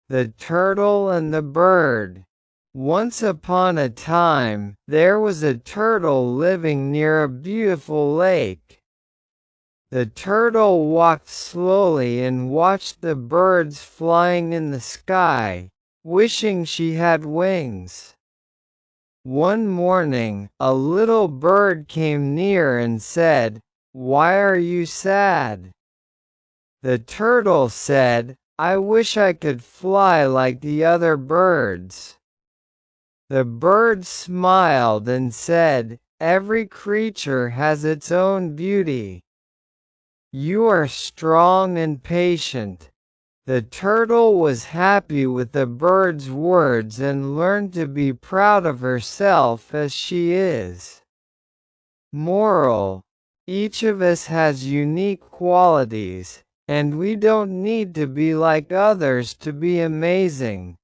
The Turtle and the Bird. Once upon a time, there was a turtle living near a beautiful lake. The turtle walked slowly and watched the birds flying in the sky, wishing she had wings. One morning, a little bird came near and said, "Why are you sad?" The turtle said, "I wish I could fly like the other birds." The bird smiled and said, "Every creature has its own beauty. You are strong and patient." The turtle was happy with the bird's words and learned to be proud of herself as she is. Moral: each of us has unique qualities, and we don't need to be like others to be amazing.